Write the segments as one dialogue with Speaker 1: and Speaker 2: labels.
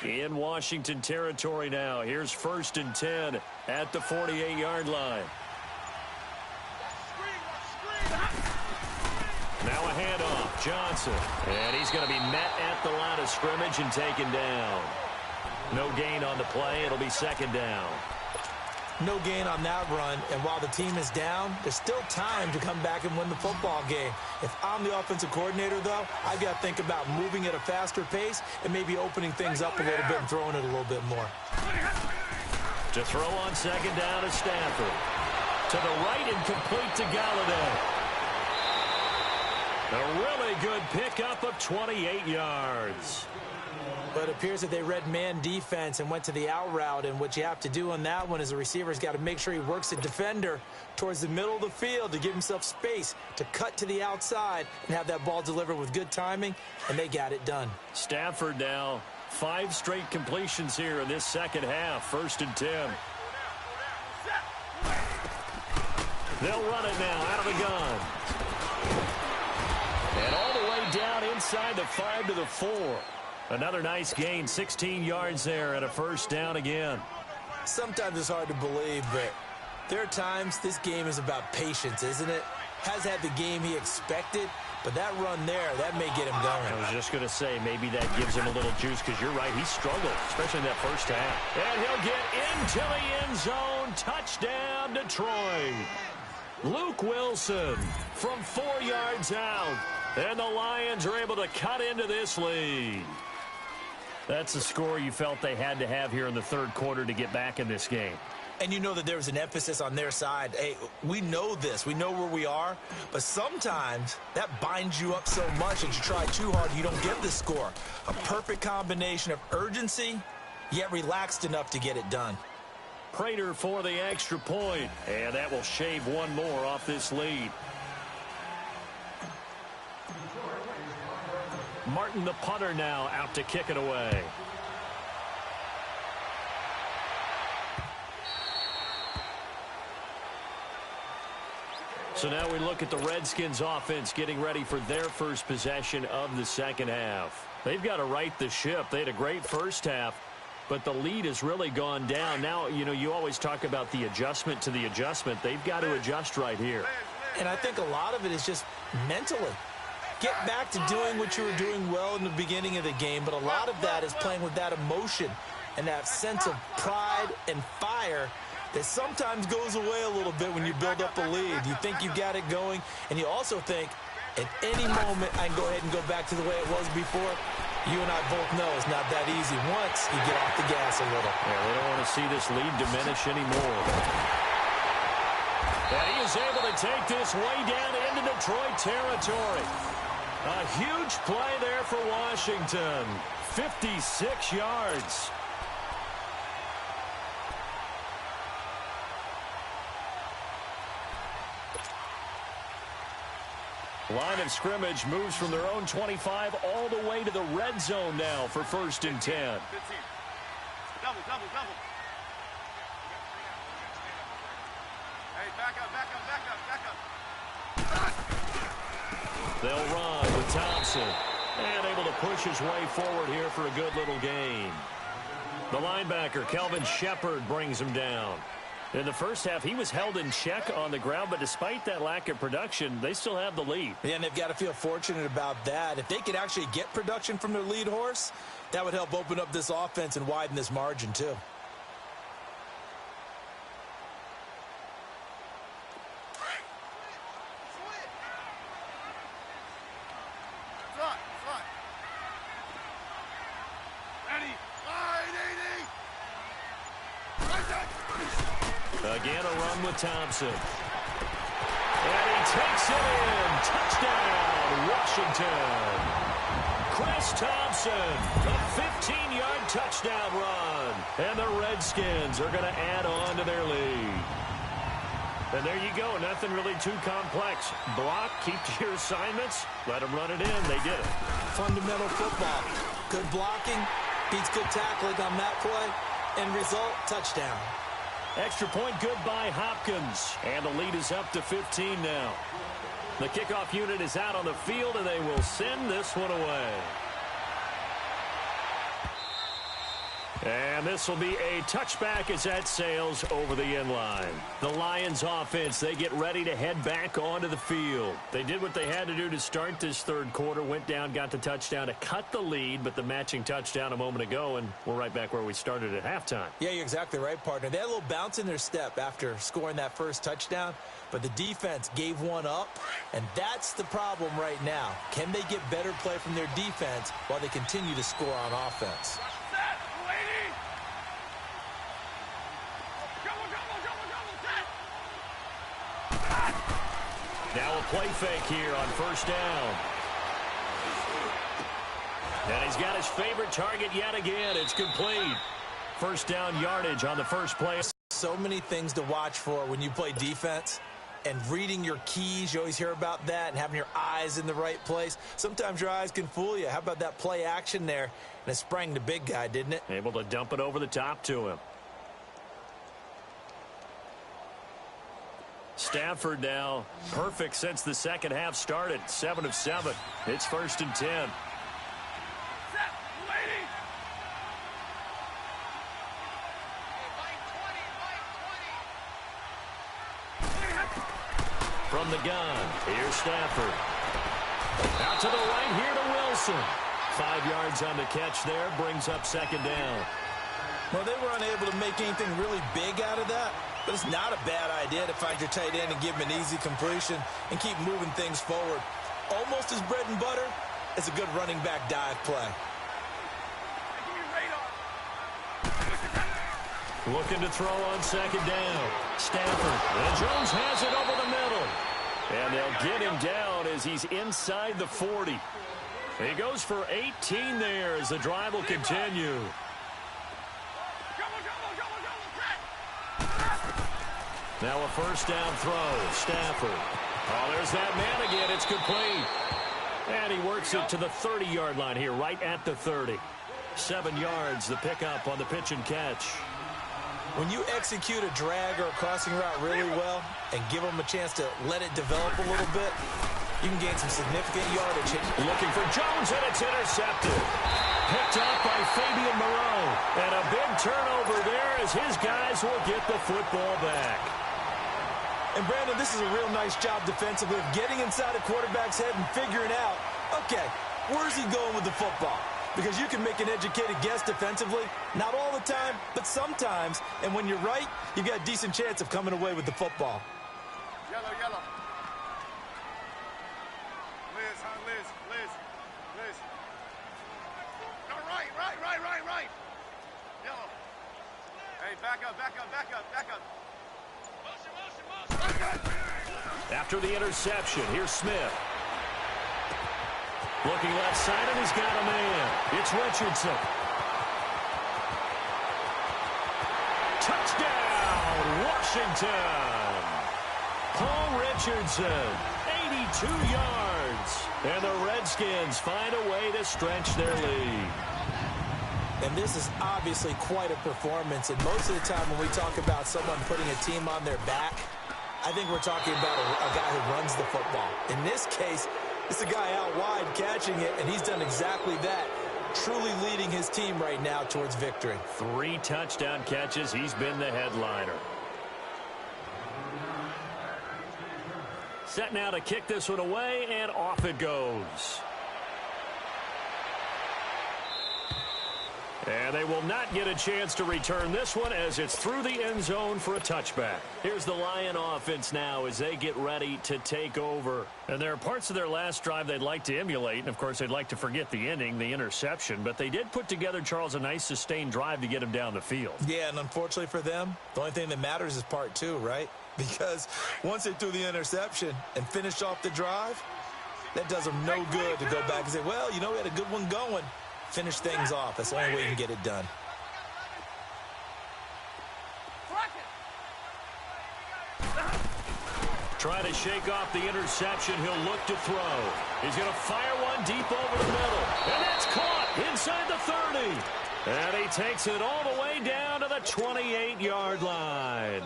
Speaker 1: In Washington territory now. Here's 1st and 10 at the 48-yard line. Now a handoff. Johnson. And he's going to be met at the line of scrimmage and taken down. No gain on the play. It'll be 2nd down.
Speaker 2: No gain on that run, and while the team is down, there's still time to come back and win the football game. If I'm the offensive coordinator, though, I've got to think about moving at a faster pace and maybe opening things up a little bit and throwing it a little bit more.
Speaker 1: To throw on 2nd down is Stafford. To the right and complete to Galladay. A really good pickup of 28 yards.
Speaker 2: But it appears that they read man defense and went to the out route, and what you have to do on that one is the receiver's got to make sure he works the defender towards the middle of the field to give himself space to cut to the outside and have that ball delivered with good timing, and they got it done.
Speaker 1: Stafford now 5 straight completions here in this 2nd half. 1st and 10. They'll run it now out of the gun. And all the way down inside the 5 to the 4. Another nice gain, 16 yards there, and a 1st down again.
Speaker 2: Sometimes it's hard to believe, but there are times this game is about patience, isn't it? Has had the game he expected, but that run there, that may get him going.
Speaker 1: I was just going to say, maybe that gives him a little juice, because you're right, he struggled, especially in that 1st half. And he'll get into the end zone. Touchdown, Detroit. Luke Wilson from 4 yards out. And the Lions are able to cut into this lead. That's the score you felt they had to have here in the 3rd quarter to get back in this game.
Speaker 2: And you know that there was an emphasis on their side. Hey, we know this. We know where we are. But sometimes that binds you up so much that you try too hard, you don't get the score. A perfect combination of urgency, yet relaxed enough to get it done.
Speaker 1: Prater for the extra point. And that will shave one more off this lead. Martin, the punter, now out to kick it away. So now we look at the Redskins offense getting ready for their first possession of the 2nd half. They've got to right the ship. They had a great 1st half, but the lead has really gone down. Now, you know, you always talk about the adjustment to the adjustment. They've got to adjust right here.
Speaker 2: And I think a lot of it is just mentally. Get back to doing what you were doing well in the beginning of the game, but a lot of that is playing with that emotion and that sense of pride and fire that sometimes goes away a little bit when you build up a lead. You think you've got it going, and you also think at any moment I can go ahead and go back to the way it was before. You and I both know it's not that easy once you get off the gas a little.
Speaker 1: Yeah, they don't want to see this lead diminish anymore. And he is able to take this way down into Detroit territory. A huge play there for Washington. 56 yards. Line of scrimmage moves from their own 25 all the way to the red zone now for 1st and 10.
Speaker 3: 15. Double. Hey, back up.
Speaker 1: They'll run with Thompson. And able to push his way forward here for a good little gain. The linebacker, Kelvin Shepard, brings him down. In the 1st half, he was held in check on the ground, but despite that lack of production, they still have the lead.
Speaker 2: Yeah, and they've got to feel fortunate about that. If they could actually get production from their lead horse, that would help open up this offense and widen this margin, too.
Speaker 1: Again, a run with Thompson. And he takes it in. Touchdown, Washington. Chris Thompson, a 15-yard touchdown run. And the Redskins are going to add on to their lead. And there you go. Nothing really too complex. Block, keep to your assignments, let them run it in. They did it.
Speaker 2: Fundamental football. Good blocking, beats good tackling on that play. End result, touchdown.
Speaker 1: Extra point good by Hopkins. And the lead is up to 15 now. The kickoff unit is out on the field, and they will send this one away. And this will be a touchback as that sails over the end line. The Lions offense, they get ready to head back onto the field. They did what they had to do to start this third quarter, went down, got the touchdown to cut the lead, but the matching touchdown a moment ago, and we're right back where we started at halftime.
Speaker 2: Yeah, you're exactly right, partner. They had a little bounce in their step after scoring that first touchdown, but the defense gave one up, and that's the problem right now. Can they get better play from their defense while they continue to score on offense?
Speaker 1: Now a play fake here on first down. And he's got his favorite target yet again. It's complete. First down yardage on the first play.
Speaker 2: So many things to watch for when you play defense. And reading your keys, you always hear about that, and having your eyes in the right place. Sometimes your eyes can fool you. How about that play action there? And it sprang the big guy, didn't it?
Speaker 1: Able to dump it over the top to him. Stafford now perfect since the second half started. 7 of 7. It's 1st and 10. From the gun, here's Stafford. Out to the right here to Wilson. 5 yards on the catch there, brings up second down.
Speaker 2: Well, they were unable to make anything really big out of that. But it's not a bad idea to find your tight end and give him an easy completion and keep moving things forward. Almost as bread and butter as a good running back dive play.
Speaker 1: Looking to throw on second down. Stafford. And Jones has it over the middle. And they'll get him down as he's inside the 40. He goes for 18 there as the drive will continue. Now a first down throw. Stafford. Oh, there's that man again. It's complete. And he works it to the 30-yard line here, right at the 30. 7 yards, the pickup on the pitch and catch.
Speaker 2: When you execute a drag or a crossing route really well and give them a chance to let it develop a little bit, you can gain some significant yardage.
Speaker 1: Looking for Jones, and it's intercepted. Picked up by Fabian Moreau. And a big turnover there as his guys will get the football back.
Speaker 2: And, Brandon, this is a real nice job defensively of getting inside a quarterback's head and figuring out, okay, where's he going with the football? Because you can make an educated guess defensively, not all the time, but sometimes. And when you're right, you've got a decent chance of coming away with the football.
Speaker 3: Yellow. Liz. No, right. Yellow. Hey, back up.
Speaker 1: After the interception, here's Smith. Looking left side, and he's got a man. It's Richardson. Touchdown, Washington. Paul Richardson, 82 yards. And the Redskins find a way to stretch their lead.
Speaker 2: And this is obviously quite a performance. And most of the time when we talk about someone putting a team on their back, I think we're talking about a guy who runs the football. In this case, it's a guy out wide catching it, and he's done exactly that, truly leading his team right now towards victory.
Speaker 1: 3 touchdown catches. He's been the headliner. Set now to kick this one away, and off it goes. And they will not get a chance to return this one as it's through the end zone for a touchback. Here's the Lion offense now as they get ready to take over. And there are parts of their last drive they'd like to emulate. And, of course, they'd like to forget the ending, the interception. But they did put together, Charles, a nice sustained drive to get him down the field.
Speaker 2: Yeah, and unfortunately for them, the only thing that matters is part 2, right? Because once they threw the interception and finished off the drive, that does them no good to go back and say, well, you know, we had a good one going. Finish things off. That's the only way you can get it done.
Speaker 1: Trying to shake off the interception. He'll look to throw. He's going to fire one deep over the middle. And that's caught inside the 30. And he takes it all the way down to the 28-yard line.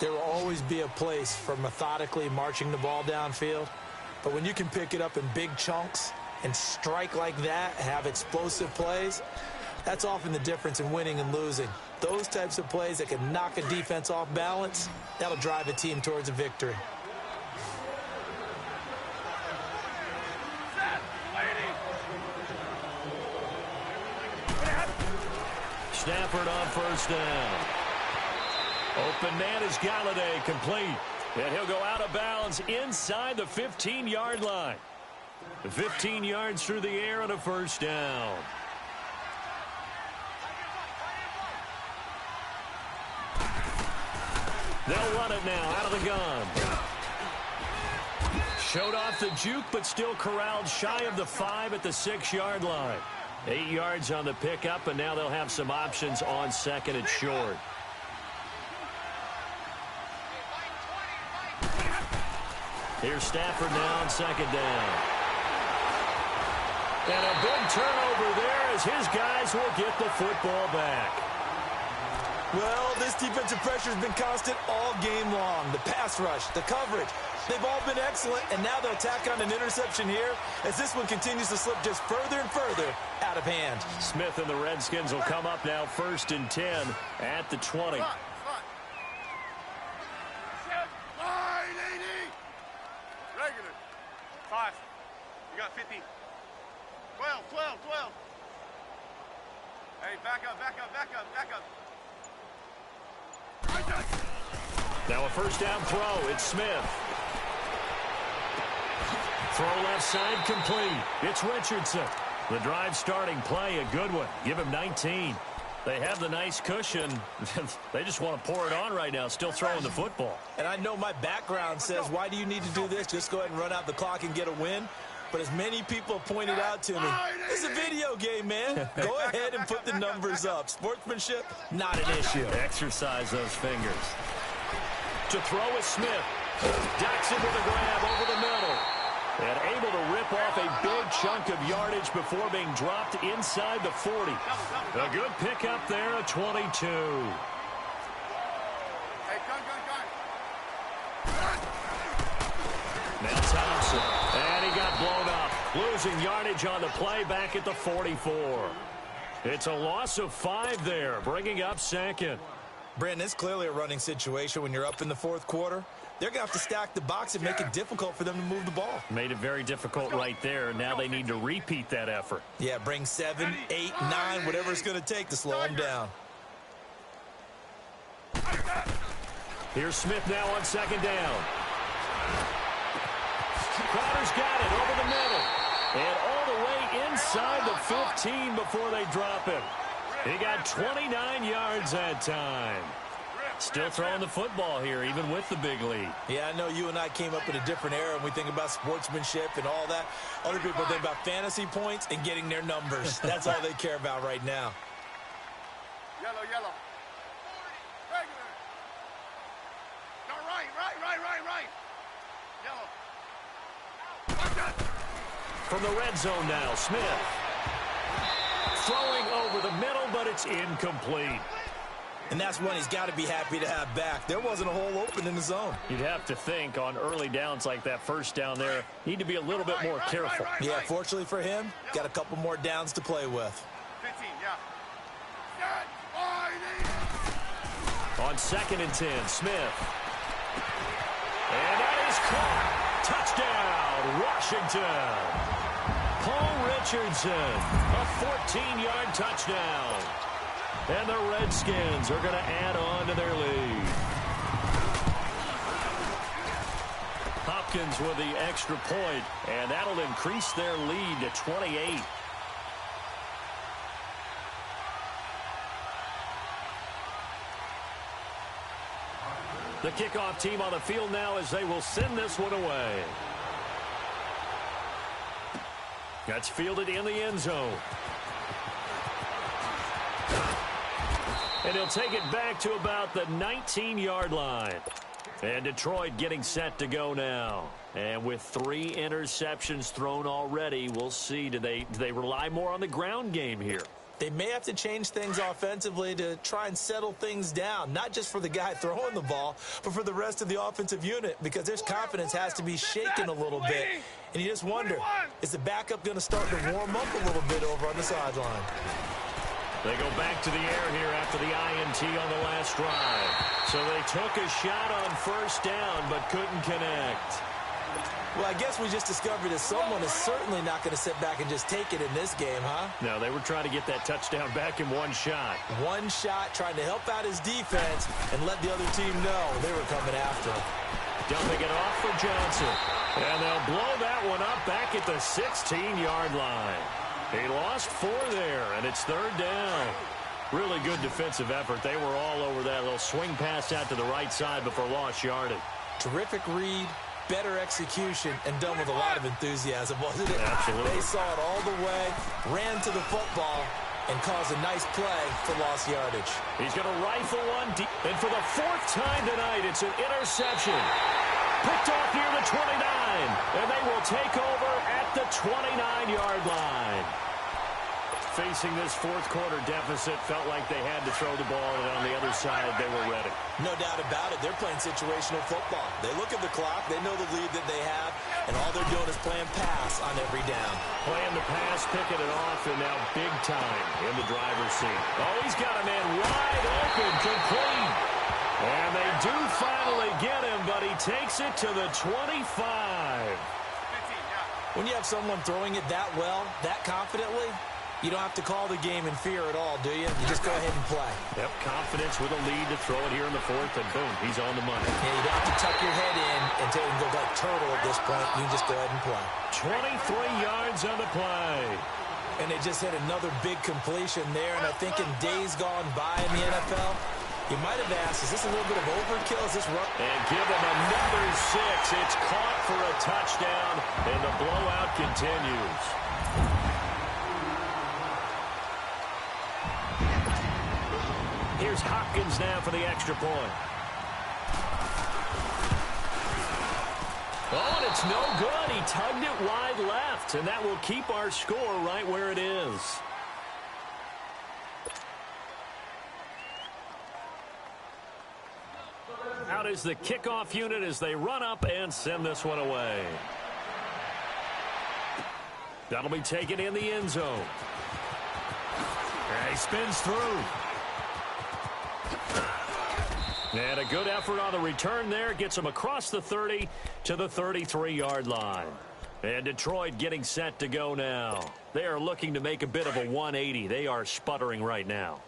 Speaker 2: There will always be a place for methodically marching the ball downfield. But when you can pick it up in big chunks and strike like that, have explosive plays, That's often the difference in winning and losing. Those types of plays that can knock a defense off balance, that'll drive a team towards a victory.
Speaker 1: Stafford on first down. Open man is Galladay, complete. And he'll go out of bounds inside the 15-yard line. 15 yards through the air on a first down. They'll run it now out of the gun. Showed off the juke, but still corralled shy of the 5 at the 6-yard line. 8 yards on the pickup, and now they'll have some options on second and short. Here's Stafford now on second down. And a big turnover there as his guys will get the football back.
Speaker 2: Well, this defensive pressure has been constant all game long. The pass rush, the coverage, they've all been excellent, and now they'll tack on an interception here as this one continues to slip just further and further out of hand.
Speaker 1: Smith and the Redskins will come up now 1st and 10 at the 20.
Speaker 3: Regular. 5. You got 50. 12. Hey, back up.
Speaker 1: Now a first down throw. It's Smith. Throw left side complete. It's Richardson. The drive starting play, a good one. Give him 19. They have the nice cushion. They just want to pour it on right now, still throwing the football.
Speaker 2: And I know my background says, why do you need to do this? Just go ahead and run out the clock and get a win. But as many people have pointed out to me, it's a video game, man. Go ahead and put the numbers up. Sportsmanship, not an issue.
Speaker 1: Exercise those fingers. To throw is Smith. Jackson with a grab over the middle. And able to rip off a big chunk of yardage before being dropped inside the 40. A good pickup there, a 22.
Speaker 3: Hey, gun.
Speaker 1: Now Thompson. And he got blown up. Losing yardage on the play back at the 44. It's a loss of 5 there, bringing up second.
Speaker 2: Brandon, it's clearly a running situation when you're up in the 4th quarter. They're going to have to stack the box and make it difficult for them to move the ball.
Speaker 1: Made it very difficult right there. Now they need to repeat that effort.
Speaker 2: Yeah, bring 7, 8, 9, whatever it's going to take to slow them down.
Speaker 1: Here's Smith now on second down. Crowder's got it over the middle. And all the way inside the 15 before they drop him. He got 29 yards that time. Still throwing the football here, even with the big lead.
Speaker 2: Yeah, I know you and I came up in a different era and we think about sportsmanship and all that. Other people think about fantasy points and getting their numbers. That's all they care about right now.
Speaker 3: Yellow. Regular. No, right. Yellow.
Speaker 1: From the red zone now, Smith. Throwing over the middle, but it's incomplete.
Speaker 2: And that's one he's got to be happy to have back. There wasn't a hole open in the zone.
Speaker 1: You'd have to think on early downs like that first down there, need to be a little bit more careful.
Speaker 2: Yeah, fortunately for him, got a couple more downs to play with.
Speaker 3: 15, yeah.
Speaker 1: On 2nd and 10, Smith. And that is caught. Touchdown, Washington. Paul Richardson, a 14-yard touchdown. And the Redskins are going to add on to their lead. Hopkins with the extra point, and that'll increase their lead to 28. The kickoff team on the field now as they will send this one away. That's fielded in the end zone. And he'll take it back to about the 19-yard line. And Detroit getting set to go now. And with 3 interceptions thrown already, we'll see. Do they rely more on the ground game here?
Speaker 2: They may have to change things offensively to try and settle things down, not just for the guy throwing the ball, but for the rest of the offensive unit, because their confidence has to be shaken a little bit. And you just wonder, is the backup going to start to warm up a little bit over on the sideline?
Speaker 1: They go back to the air here after the INT on the last drive. So they took a shot on first down but couldn't connect.
Speaker 2: Well, I guess we just discovered that someone is certainly not going to sit back and just take it in this game, huh?
Speaker 1: No, they were trying to get that touchdown back in one shot.
Speaker 2: One shot, trying to help out his defense and let the other team know they were coming after him.
Speaker 1: Dumping it off for Johnson. And they'll blow that one up back at the 16-yard line. He lost 4 there, and it's third down. Really good defensive effort. They were all over that little swing pass out to the right side before lost yardage.
Speaker 2: Terrific read, better execution, and done with a lot of enthusiasm, wasn't it?
Speaker 1: Absolutely.
Speaker 2: They saw it all the way, ran to the football, and caused a nice play for lost yardage.
Speaker 1: He's going to rifle one deep. And for the 4th time tonight, it's an interception. Picked off near the 29. And they will take over at the 29-yard line. Facing this 4th quarter deficit, felt like they had to throw the ball, and on the other side, they were ready.
Speaker 2: No doubt about it. They're playing situational football. They look at the clock. They know the lead that they have, and all they're doing is playing pass on every down.
Speaker 1: Playing the pass, picking it off, and now big time in the driver's seat. Oh, he's got a man wide open, complete. And they do finally get him, but he takes it to the 25.
Speaker 2: When you have someone throwing it that well, that confidently, you don't have to call the game in fear at all, do you? You just go ahead and play.
Speaker 1: Yep, confidence with a lead to throw it here in the 4th, and boom, he's on the money.
Speaker 2: Yeah, you don't have to tuck your head in and go like turtle at this point. You just go ahead and play.
Speaker 1: 23 yards on the play.
Speaker 2: And they just hit another big completion there, and I think in days gone by in the NFL, you might have asked, is this a little bit of overkill? Is this run?
Speaker 1: And give him another 6. It's caught for a touchdown, and the blowout continues. Here's Hopkins now for the extra point. Oh, and it's no good. He tugged it wide left, and that will keep our score right where it is. Out is the kickoff unit as they run up and send this one away. That'll be taken in the end zone. And he spins through. And a good effort on the return there. Gets him across the 30 to the 33-yard line. And Detroit getting set to go now. They are looking to make a bit of a 180. They are sputtering right now.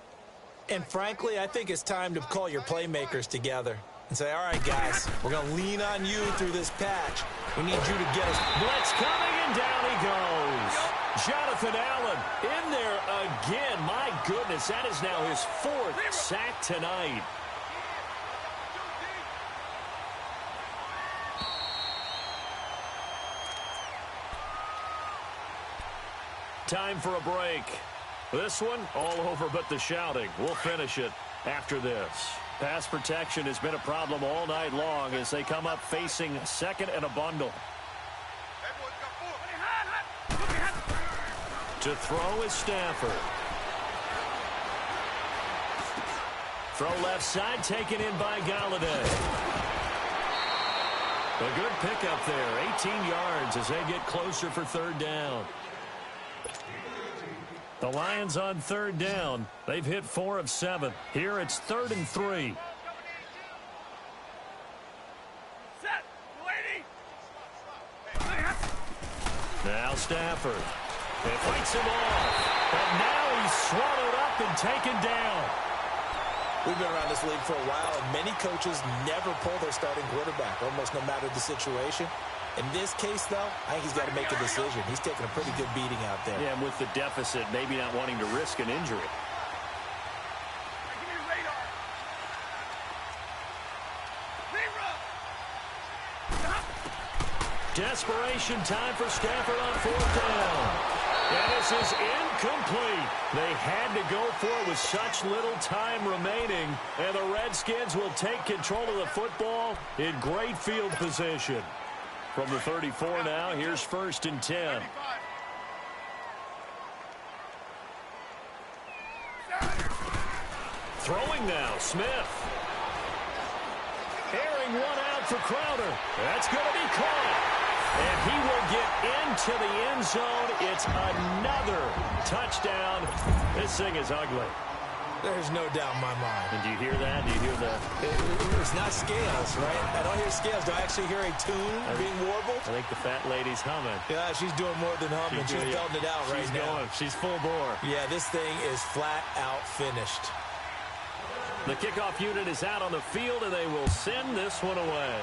Speaker 2: And frankly, I think it's time to call your playmakers together and say, all right, guys, we're going to lean on you through this patch. We need you to get us.
Speaker 1: Blitz coming, and down he goes. Jonathan Allen in there again. My goodness, that is now his 4th sack tonight. Time for a break. This one, all over but the shouting. We'll finish it after this. Pass protection has been a problem all night long as they come up facing 2nd and a bundle. To throw is Stafford. Throw left side, taken in by Galladay. A good pickup there, 18 yards as they get closer for 3rd down. The Lions on 3rd down. They've hit 4 of 7. Here it's 3rd and 3. Now Stafford. It fights him off. But now he's swallowed up and taken down.
Speaker 2: We've been around this league for a while, and many coaches never pull their starting quarterback, almost no matter the situation. In this case, though, I think he's got to make a decision. He's taking a pretty good beating out there.
Speaker 1: Yeah, and with the deficit, maybe not wanting to risk an injury. Desperation time for Stafford on 4th down. And this is incomplete. They had to go for it with such little time remaining. And the Redskins will take control of the football in great field position. From the 34 now, here's 1st and 10. Throwing now, Smith. Airing one out for Crowder. That's going to be caught. And he will get into the end zone. It's another touchdown. This thing is ugly.
Speaker 2: There's no doubt in my mind.
Speaker 1: And do you hear that? Do you hear the...
Speaker 2: It's not scales, right? I don't hear scales. Do I actually hear a tune being warbled?
Speaker 1: I think the fat lady's humming.
Speaker 2: Yeah, she's doing more than humming. She's belting it out right now.
Speaker 1: She's full bore.
Speaker 2: Yeah, this thing is flat out finished.
Speaker 1: The kickoff unit is out on the field, and they will send this one away.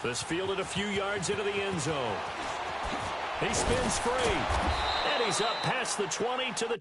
Speaker 1: This fielded a few yards into the end zone. He spins free. And he's up past the 20 to the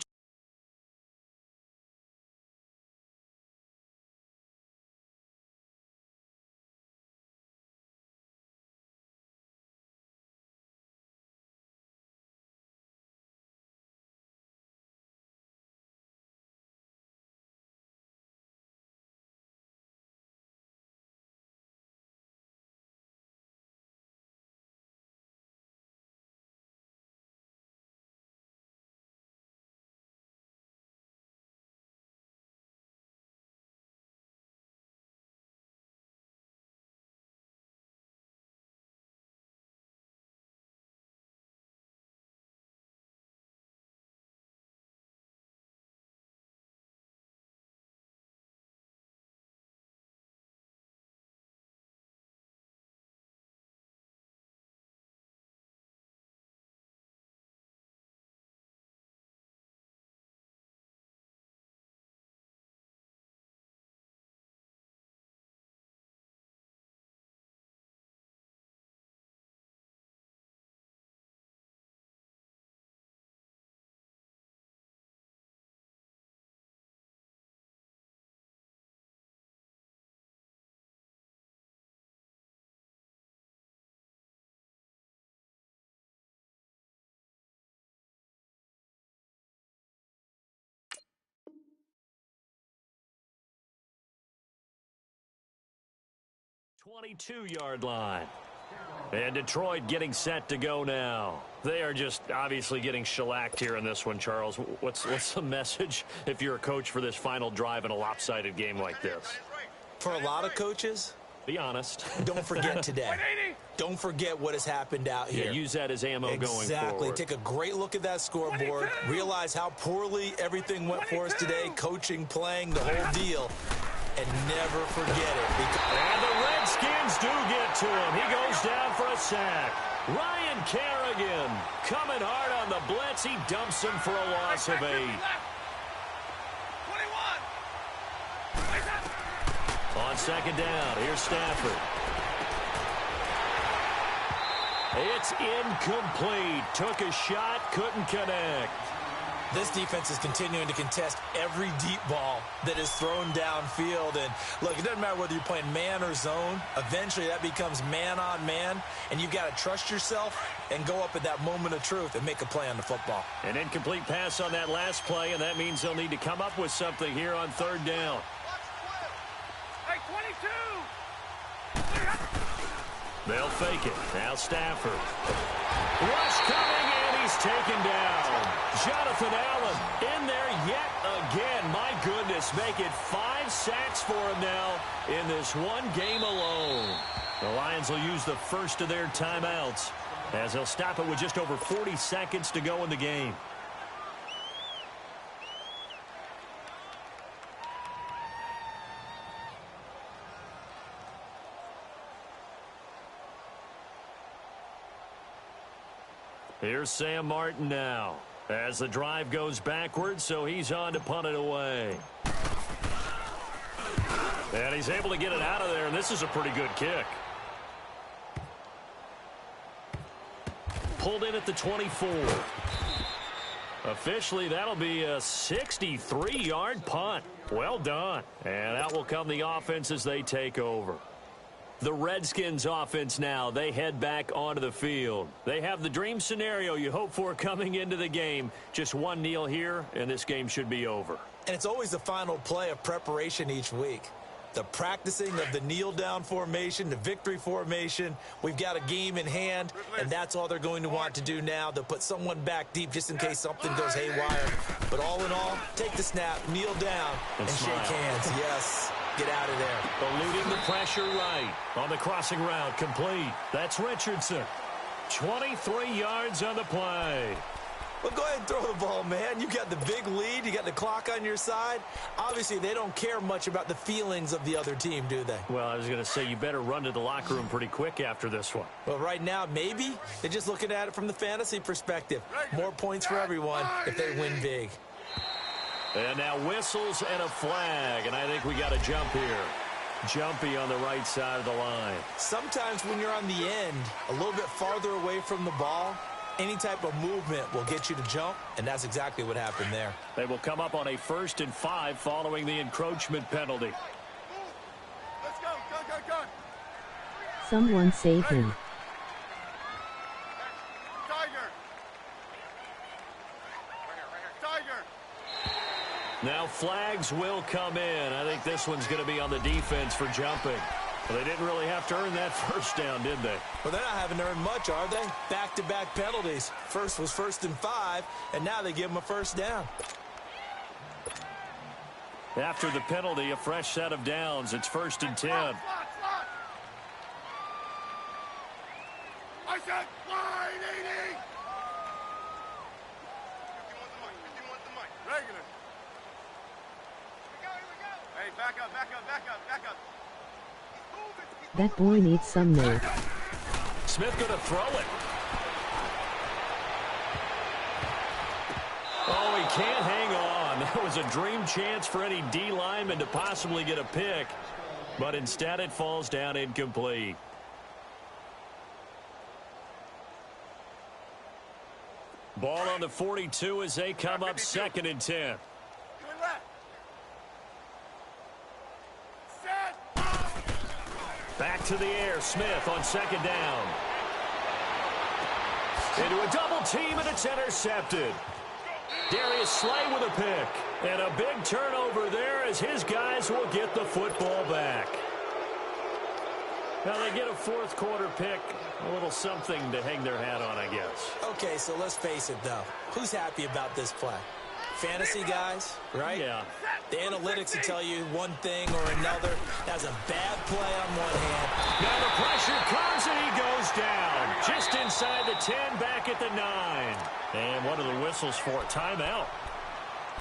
Speaker 1: 22-yard line. And Detroit getting set to go now. They are just obviously getting shellacked here in this one, Charles. What's the message if you're a coach for this final drive in a lopsided game like this?
Speaker 2: For a lot of coaches,
Speaker 1: be honest.
Speaker 2: Don't forget today. Don't forget what has happened out here.
Speaker 1: Yeah, use that as ammo going forward.
Speaker 2: Exactly. Take a great look at that scoreboard. Realize how poorly everything went for us today. Coaching, playing, the whole deal. And never forget it.
Speaker 1: And the Redskins do get to him. He goes down for a sack. Ryan Kerrigan coming hard on the blitz. He dumps him for a loss of 8.
Speaker 3: 21.
Speaker 1: On second down, here's Stafford. It's incomplete. Took a shot, couldn't connect.
Speaker 2: This defense is continuing to contest every deep ball that is thrown downfield. And, look, it doesn't matter whether you're playing man or zone. Eventually, that becomes man-on-man, and you've got to trust yourself and go up at that moment of truth and make a play on the football.
Speaker 1: An incomplete pass on that last play, and that means they'll need to come up with something here on third down.
Speaker 3: Hey, 22.
Speaker 1: They'll fake it. Now Stafford. Rush coming, and he's taken down. Jonathan Allen in there yet again. My goodness, make it 5 sacks for him now in this one game alone. The Lions will use the first of their timeouts as they'll stop it with just over 40 seconds to go in the game. Here's Sam Martin now as the drive goes backwards, so he's on to punt it away. And he's able to get it out of there, and this is a pretty good kick. Pulled in at the 24. Officially, that'll be a 63-yard punt. Well done. And out will come the offense as they take over. The Redskins offense now, they head back onto the field. They have the dream scenario you hope for coming into the game. Just one kneel here, and this game should be over.
Speaker 2: And it's always the final play of preparation each week. The practicing of the kneel-down formation, the victory formation. We've got a game in hand, and that's all they're going to want to do now. They'll put someone back deep just in case something goes haywire. But all in all, take the snap, kneel down, and shake hands. Yes. get out of there.
Speaker 1: Eluding the pressure right. On the crossing route, complete. That's Richardson. 23 yards on the play.
Speaker 2: Well, go ahead and throw the ball, man. You got the big lead. You got the clock on your side. Obviously, they don't care much about the feelings of the other team, do they?
Speaker 1: Well, I was going to say you better run to the locker room pretty quick after this one.
Speaker 2: Well, right now, maybe. They're just looking at it from the fantasy perspective. More points for everyone if they win big.
Speaker 1: And now whistles and a flag, and I think we got a jump here. Jumpy on the right side of the line.
Speaker 2: Sometimes when you're on the end, a little bit farther away from the ball, any type of movement will get you to jump, and that's exactly what happened there.
Speaker 1: They will come up on a 1st and 5 following the encroachment penalty.
Speaker 3: Let's go. Go.
Speaker 4: Someone save him.
Speaker 3: Tiger. Right here. Tiger.
Speaker 1: Now flags will come in. I think this one's going to be on the defense for jumping. Well, they didn't really have to earn that first down, did they?
Speaker 2: Well, they're not having to earn much, are they? Back-to-back penalties. First was 1st and 5, and now they give them a first down.
Speaker 1: After the penalty, a fresh set of downs. It's 1st and 10.
Speaker 3: Slot. I said line 80. 51 the mic. Regular. Here we go. Hey, back up.
Speaker 4: That boy needs some milk.
Speaker 1: Smith going to throw it. Oh, he can't hang on. That was a dream chance for any D lineman to possibly get a pick, but instead it falls down incomplete. Ball on the 42 as they come up 2nd and 10. Back to the air, Smith on 2nd down. Into a double team, and it's intercepted. Darius Slay with a pick. And a big turnover there as his guys will get the football back. Now they get a 4th quarter pick. A little something to hang their hat on, I guess.
Speaker 2: Okay, so let's face it, though. Who's happy about this play? Fantasy guys, right?
Speaker 1: Yeah.
Speaker 2: The analytics will tell you one thing or another. That's a bad play on one hand.
Speaker 1: Now the pressure comes and he goes down. Just inside the 10, back at the 9. And one of the whistles for a timeout.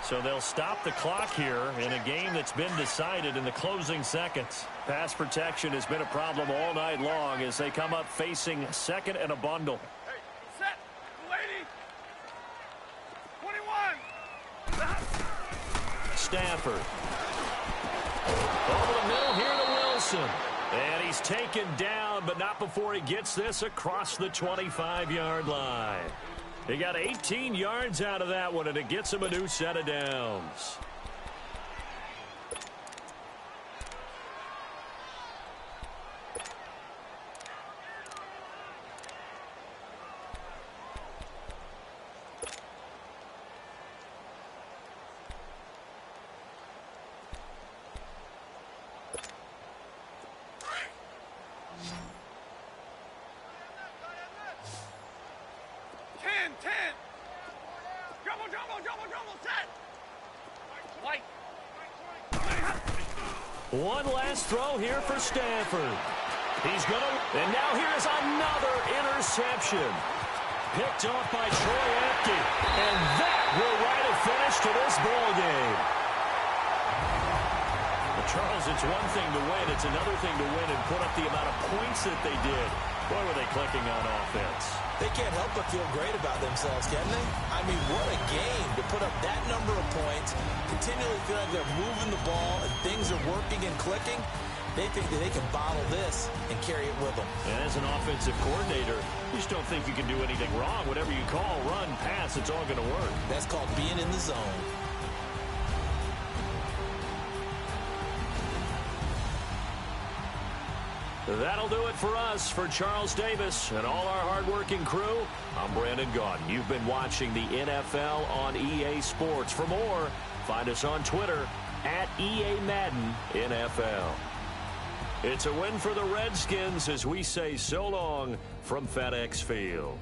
Speaker 1: So they'll stop the clock here in a game that's been decided in the closing seconds. Pass protection has been a problem all night long as they come up facing 2nd and a bundle.
Speaker 3: Hey, set. Lady. 21.
Speaker 1: Stafford. Over the middle here to Wilson. And he's taken down, but not before he gets this across the 25-yard line. He got 18 yards out of that one, and it gets him a new set of downs. One last throw here for Stafford. He's going to... And now here's another interception. Picked off by Troy Apke. And that will write a finish to this ball game. Well, Charles, it's one thing to win. It's another thing to win and put up the amount of points that they did. Boy, were they clicking on offense.
Speaker 2: They can't help but feel great about themselves, can they? I mean, what a game to put up that number of points, continually feel like they're moving the ball and things are working and clicking. They think that they can bottle this and carry it with them.
Speaker 1: And as an offensive coordinator, you just don't think you can do anything wrong. Whatever you call, run, pass, it's all going to work.
Speaker 2: That's called being in the zone.
Speaker 1: That'll do it for us. For Charles Davis and all our hardworking crew, I'm Brandon Gaudin. You've been watching the NFL on EA Sports. For more, find us on Twitter at EA Madden NFL. It's a win for the Redskins as we say so long from FedEx Field.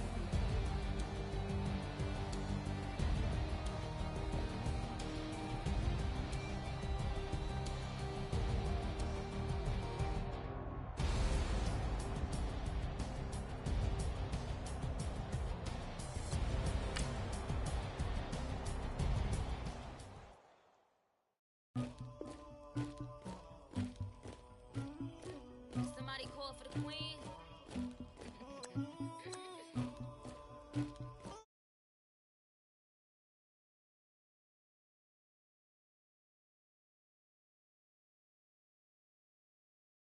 Speaker 5: one for the queen.